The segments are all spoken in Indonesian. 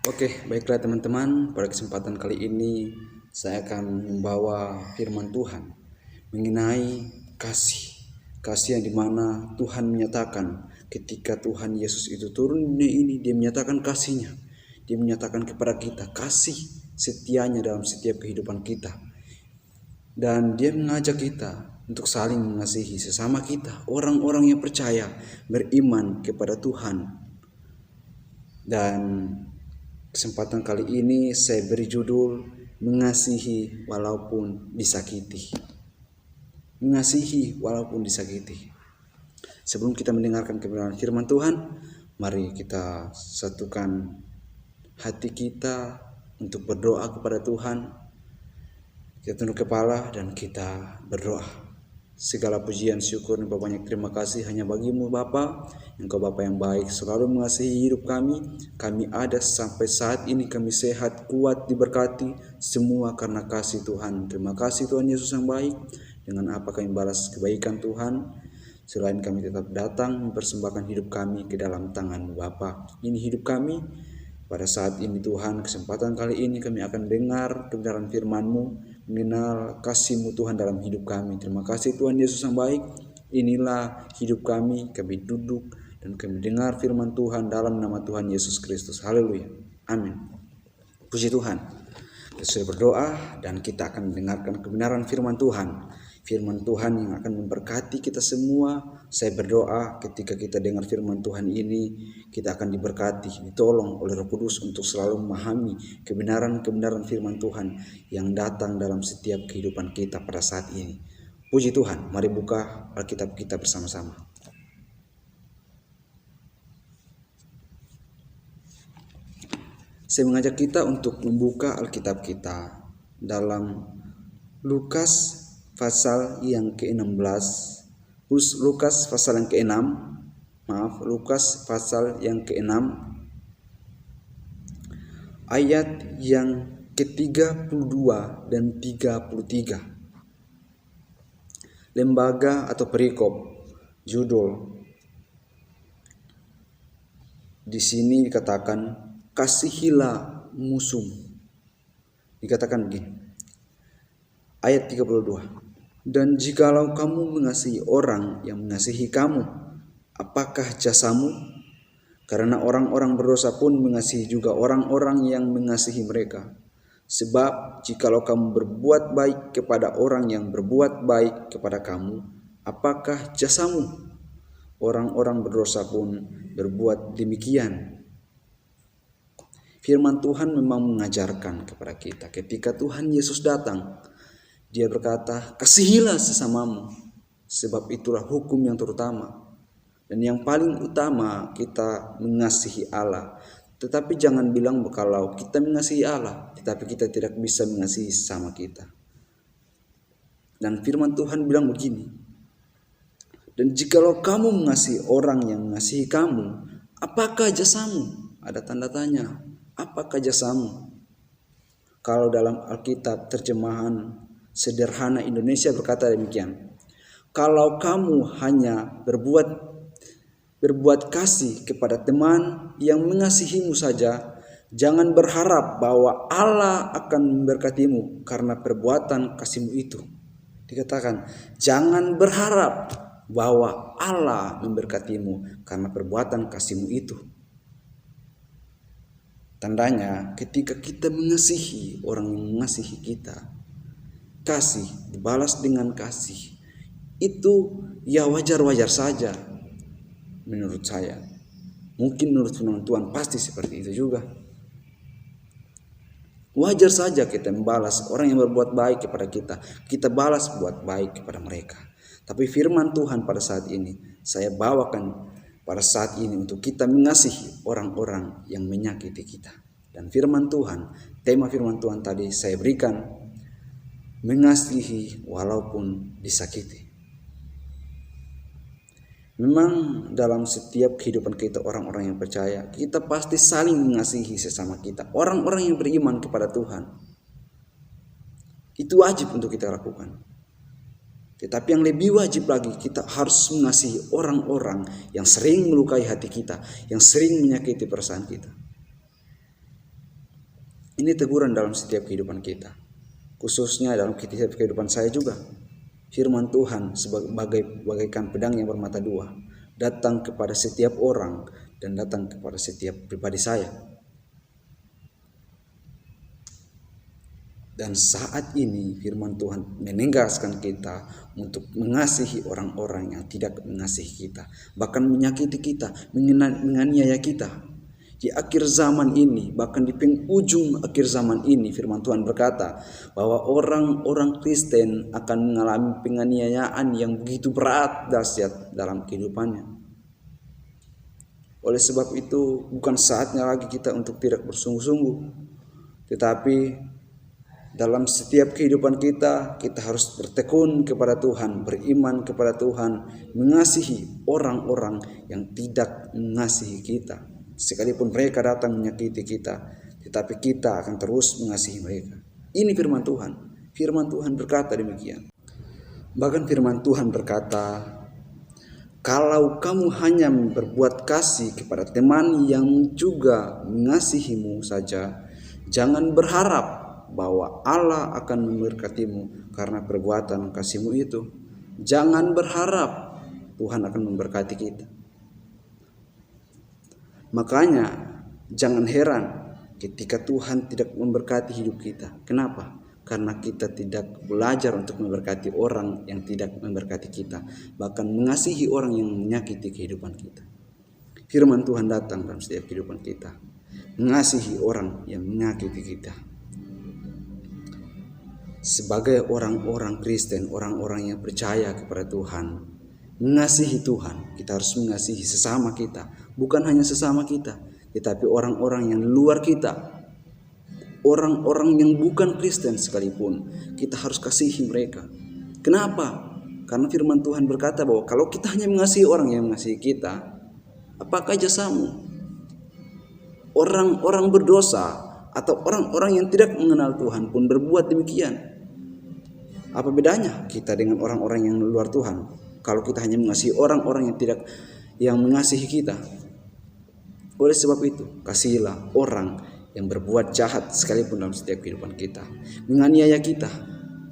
Oke, baiklah teman-teman, pada kesempatan kali ini saya akan membawa firman Tuhan mengenai kasih. Kasih yang dimana Tuhan menyatakan ketika Tuhan Yesus itu turun di dunia ini, dia menyatakan kasihnya. Dia menyatakan kepada kita kasih setianya dalam setiap kehidupan kita. Dan dia mengajak kita untuk saling mengasihi sesama kita, orang-orang yang percaya, beriman kepada Tuhan. Dan kesempatan kali ini saya beri judul Mengasihi Walaupun Disakiti. Mengasihi walaupun disakiti. Sebelum kita mendengarkan kebenaran firman Tuhan, mari kita satukan hati kita untuk berdoa kepada Tuhan. Kita tunduk kepala dan kita berdoa. Segala pujian, syukur, dan banyak terima kasih hanya bagimu Bapa. Engkau Bapa yang baik, selalu mengasihi hidup kami. Kami ada sampai saat ini, kami sehat, kuat, diberkati. Semua karena kasih Tuhan. Terima kasih Tuhan Yesus yang baik. Dengan apa kami balas kebaikan Tuhan. Selain kami tetap datang mempersembahkan hidup kami ke dalam tangan Bapa. Ini hidup kami. Pada saat ini Tuhan, kesempatan kali ini kami akan dengar kebenaran firman-Mu, mengenal kasih-Mu Tuhan dalam hidup kami. Terima kasih Tuhan Yesus yang baik. Inilah hidup kami duduk dan kami dengar firman Tuhan dalam nama Tuhan Yesus Kristus. Haleluya. Amin. Puji Tuhan. Kita sudah berdoa dan kita akan mendengarkan kebenaran firman Tuhan. Firman Tuhan yang akan memberkati kita semua. Saya berdoa ketika kita dengar firman Tuhan ini, kita akan diberkati, ditolong oleh Roh Kudus untuk selalu memahami kebenaran-kebenaran firman Tuhan yang datang dalam setiap kehidupan kita pada saat ini. Puji Tuhan, mari buka Alkitab kita bersama-sama. Saya mengajak kita untuk membuka Alkitab kita dalam Lukas pasal yang ke-16, Lukas pasal yang ke-6, Lukas pasal yang ke-6, ayat yang ke-32 dan 33. Lembaga atau perikop, judul. Di sini dikatakan, kasihilah musuhmu. Dikatakan begini, ayat 32. Dan jikalau kamu mengasihi orang yang mengasihi kamu, apakah jasamu? Karena orang-orang berdosa pun mengasihi juga orang-orang yang mengasihi mereka. Sebab jikalau kamu berbuat baik kepada orang yang berbuat baik kepada kamu, apakah jasamu? Orang-orang berdosa pun berbuat demikian. Firman Tuhan memang mengajarkan kepada kita ketika Tuhan Yesus datang, Dia berkata, kasihilah sesamamu, sebab itulah hukum yang terutama. Dan yang paling utama kita mengasihi Allah. Tetapi jangan bilang kalau kita mengasihi Allah, tetapi kita tidak bisa mengasihi sesama kita. Dan firman Tuhan bilang begini, dan jikalau kamu mengasihi orang yang mengasihi kamu, apakah jasamu? Ada tanda tanya, apakah jasamu? Kalau dalam Alkitab terjemahan sederhana Indonesia berkata demikian, kalau kamu hanya berbuat kasih kepada teman yang mengasihimu saja, jangan berharap bahwa Allah akan memberkatimu karena perbuatan kasihmu itu. Dikatakan, jangan berharap bahwa Allah memberkatimu karena perbuatan kasihmu itu. Tandanya ketika kita mengasihi orang yang mengasihi kita, kasih dibalas dengan kasih, itu ya wajar-wajar saja menurut saya. Mungkin menurut firman Tuhan pasti seperti itu juga. Wajar saja kita membalas orang yang berbuat baik kepada kita, kita balas buat baik kepada mereka. Tapi firman Tuhan pada saat ini saya bawakan pada saat ini untuk kita mengasihi orang-orang yang menyakiti kita. Dan firman Tuhan, tema firman Tuhan tadi saya berikan, mengasihi walaupun disakiti. Memang dalam setiap kehidupan kita orang-orang yang percaya, kita pasti saling mengasihi sesama kita. Orang-orang yang beriman kepada Tuhan. Itu wajib untuk kita lakukan. Tetapi yang lebih wajib lagi, kita harus mengasihi orang-orang yang sering melukai hati kita, yang sering menyakiti perasaan kita. Ini teguran dalam setiap kehidupan kita, khususnya dalam setiap kehidupan saya juga. Firman Tuhan bagaikan pedang yang bermata dua, datang kepada setiap orang dan datang kepada setiap pribadi saya. Dan saat ini firman Tuhan menegaskan kita untuk mengasihi orang-orang yang tidak mengasihi kita, bahkan menyakiti kita, menganiaya kita. Di akhir zaman ini, bahkan di penghujung akhir zaman ini, firman Tuhan berkata bahwa orang-orang Kristen akan mengalami penganiayaan yang begitu berat dahsyat dalam kehidupannya. Oleh sebab itu, bukan saatnya lagi kita untuk tidak bersungguh-sungguh, tetapi dalam setiap kehidupan kita harus bertekun kepada Tuhan, beriman kepada Tuhan, mengasihi orang-orang yang tidak mengasihi kita. Sekalipun mereka datang menyakiti kita, tetapi kita akan terus mengasihi mereka. Ini firman Tuhan. Firman Tuhan berkata demikian. Bahkan firman Tuhan berkata, kalau kamu hanya berbuat kasih kepada teman yang juga mengasihimu saja, jangan berharap bahwa Allah akan memberkatimu karena perbuatan kasihmu itu. Jangan berharap Tuhan akan memberkati kita. Makanya jangan heran ketika Tuhan tidak memberkati hidup kita. Kenapa? Karena kita tidak belajar untuk memberkati orang yang tidak memberkati kita, bahkan mengasihi orang yang menyakiti kehidupan kita. Firman Tuhan datang dalam setiap kehidupan kita, mengasihi orang yang menyakiti kita. Sebagai orang-orang Kristen, orang-orang yang percaya kepada Tuhan, mengasihi Tuhan, kita harus mengasihi sesama kita. Bukan hanya sesama kita, tetapi orang-orang yang luar kita, orang-orang yang bukan Kristen sekalipun, kita harus kasihi mereka. Kenapa? Karena firman Tuhan berkata bahwa kalau kita hanya mengasihi orang yang mengasihi kita, apakah jasamu? Orang-orang berdosa atau orang-orang yang tidak mengenal Tuhan pun berbuat demikian. Apa bedanya kita dengan orang-orang yang luar Tuhan? Kalau kita hanya mengasihi orang-orang yang mengasihi kita. Oleh sebab itu, kasihilah orang yang berbuat jahat sekalipun dalam setiap kehidupan kita, menganiaya kita,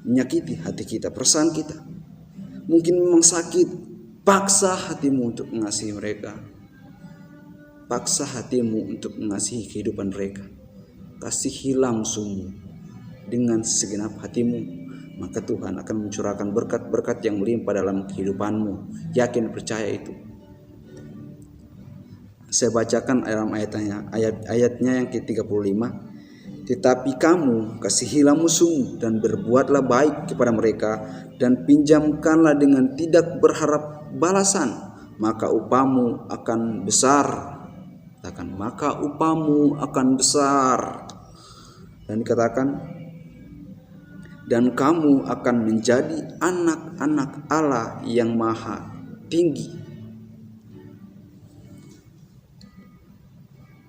menyakiti hati kita, perasaan kita. Mungkin memang sakit, paksa hatimu untuk mengasihi mereka. Paksa hatimu untuk mengasihi kehidupan mereka. Kasihilah musuhmu dengan segenap hatimu, maka Tuhan akan mencurahkan berkat-berkat yang melimpah dalam kehidupanmu. Yakin, percaya itu. Saya bacakan ayatnya yang ke-35. Tetapi kamu kasihilah musuhmu dan berbuatlah baik kepada mereka dan pinjamkanlah dengan tidak berharap balasan, maka upamu akan besar. Maka upamu akan besar. Dan dikatakan, dan kamu akan menjadi anak-anak Allah yang maha tinggi.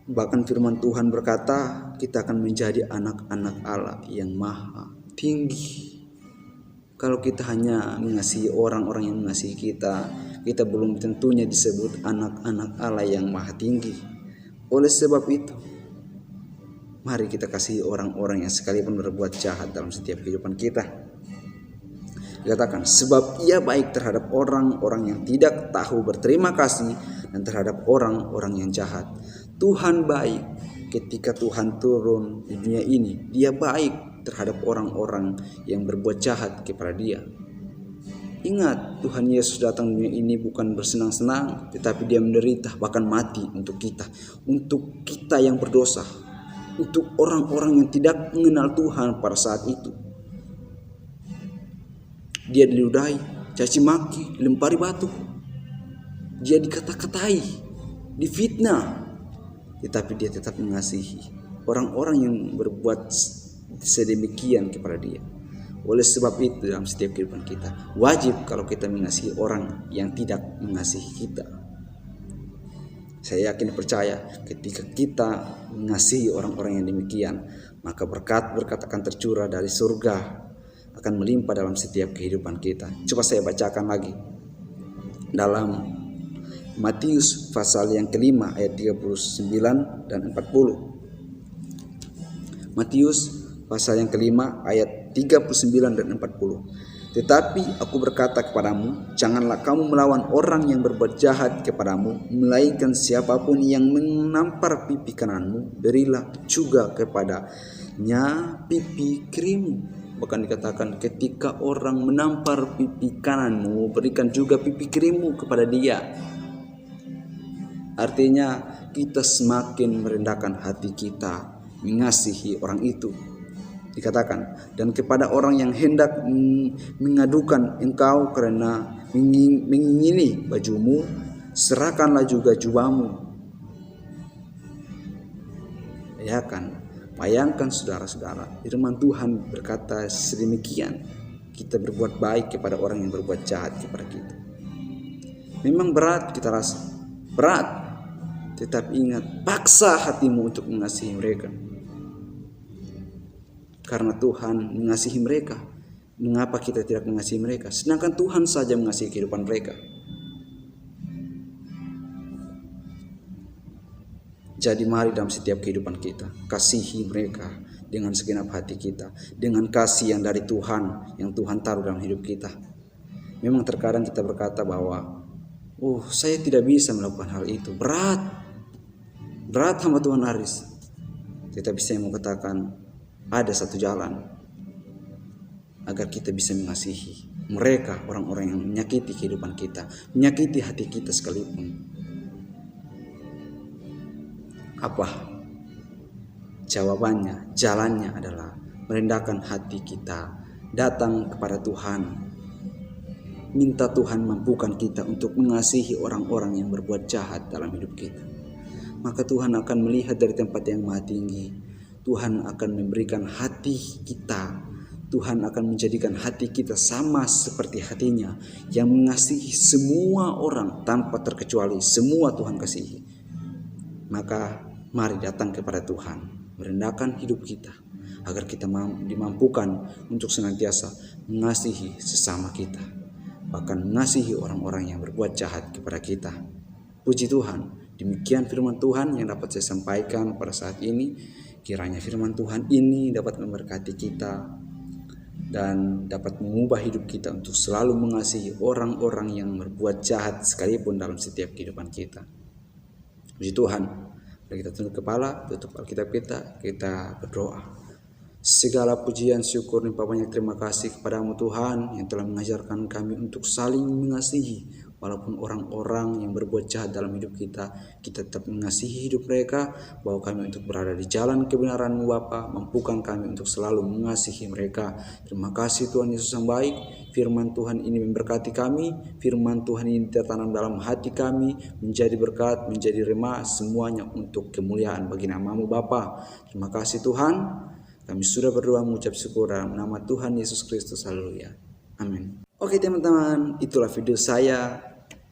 Bahkan firman Tuhan berkata, kita akan menjadi anak-anak Allah yang maha tinggi. Kalau kita hanya mengasihi orang-orang yang mengasihi kita, kita belum tentunya disebut anak-anak Allah yang maha tinggi. Oleh sebab itu, mari kita kasihi orang-orang yang sekalipun berbuat jahat dalam setiap kehidupan kita. Dikatakan, sebab ia baik terhadap orang-orang yang tidak tahu berterima kasih dan terhadap orang-orang yang jahat. Tuhan baik ketika Tuhan turun di dunia ini. Dia baik terhadap orang-orang yang berbuat jahat kepada dia. Ingat, Tuhan Yesus datang di dunia ini bukan bersenang-senang, tetapi dia menderita, bahkan mati untuk kita yang berdosa, untuk orang-orang yang tidak mengenal Tuhan pada saat itu. Dia diludahi, caci maki, dilempari batu, dia dikata-katai, difitnah, tetapi dia tetap mengasihi orang-orang yang berbuat sedemikian kepada dia. Oleh sebab itu, dalam setiap kehidupan kita wajib kalau kita mengasihi orang yang tidak mengasihi kita. Saya yakin percaya ketika kita mengasihi orang-orang yang demikian, maka berkat-berkat akan tercurah dari surga, akan melimpah dalam setiap kehidupan kita. Coba saya bacakan lagi dalam Matius pasal yang kelima ayat 39 dan 40. Matius pasal yang kelima ayat 39 dan 40. Tetapi aku berkata kepadamu, janganlah kamu melawan orang yang berbuat jahat kepadamu, melainkan siapapun yang menampar pipi kananmu, berilah juga kepadanya pipi kirimu. Bahkan dikatakan, ketika orang menampar pipi kananmu, berikan juga pipi kirimu kepada dia. Artinya kita semakin merendahkan hati kita mengasihi orang itu. Dikatakan, dan kepada orang yang hendak mengadukan engkau karena mengingini bajumu, serahkanlah juga jubahmu. Ya kan? Bayangkan saudara-saudara, firman Tuhan berkata sedemikian, kita berbuat baik kepada orang yang berbuat jahat kepada kita. Memang berat kita rasa, berat. Tetap ingat, paksa hatimu untuk mengasihi mereka. Karena Tuhan mengasihi mereka. Mengapa kita tidak mengasihi mereka? Sedangkan Tuhan saja mengasihi kehidupan mereka. Jadi mari dalam setiap kehidupan kita, kasihi mereka dengan segenap hati kita. Dengan kasih yang dari Tuhan, yang Tuhan taruh dalam hidup kita. Memang terkadang kita berkata bahwa, saya tidak bisa melakukan hal itu. Berat hamba Tuhan Aris. Tetapi saya mau katakan, ada satu jalan agar kita bisa mengasihi mereka, orang-orang yang menyakiti kehidupan kita, menyakiti hati kita sekalipun. Apa? Jawabannya, jalannya adalah merendahkan hati kita, datang kepada Tuhan, minta Tuhan mampukan kita untuk mengasihi orang-orang yang berbuat jahat dalam hidup kita. Maka Tuhan akan melihat dari tempat yang maha tinggi. Tuhan akan memberikan hati kita. Tuhan akan menjadikan hati kita sama seperti hatinya, yang mengasihi semua orang tanpa terkecuali. Semua Tuhan kasihi. Maka mari datang kepada Tuhan, merendahkan hidup kita, agar kita dimampukan untuk senantiasa mengasihi sesama kita, bahkan mengasihi orang-orang yang berbuat jahat kepada kita. Puji Tuhan, demikian firman Tuhan yang dapat saya sampaikan pada saat ini. Kiranya firman Tuhan ini dapat memberkati kita dan dapat mengubah hidup kita untuk selalu mengasihi orang-orang yang berbuat jahat sekalipun dalam setiap kehidupan kita. Puji Tuhan. Mari kita tunduk kepala, tutup Alkitab kita berdoa. Segala pujian, syukur, dan banyak terima kasih kepadamu Tuhan yang telah mengajarkan kami untuk saling mengasihi. Walaupun orang-orang yang berbuat jahat dalam hidup kita tetap mengasihi hidup mereka. Bahwa kami untuk berada di jalan kebenaran-Mu Bapa, mampukan kami untuk selalu mengasihi mereka. Terima kasih Tuhan Yesus yang baik. Firman Tuhan ini memberkati kami. Firman Tuhan ini tertanam dalam hati kami, menjadi berkat, menjadi rema, semuanya untuk kemuliaan bagi nama-Mu Bapa. Terima kasih Tuhan. Kami sudah berdoa mengucap syukur dalam nama Tuhan Yesus Kristus. Haleluya. Amin. Oke teman-teman, itulah video saya.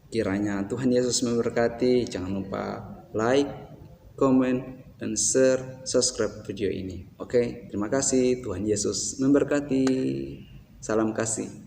Kiranya Tuhan Yesus memberkati. Jangan lupa like, komen, dan share, subscribe video ini. Oke, terima kasih. Tuhan Yesus memberkati. Salam kasih.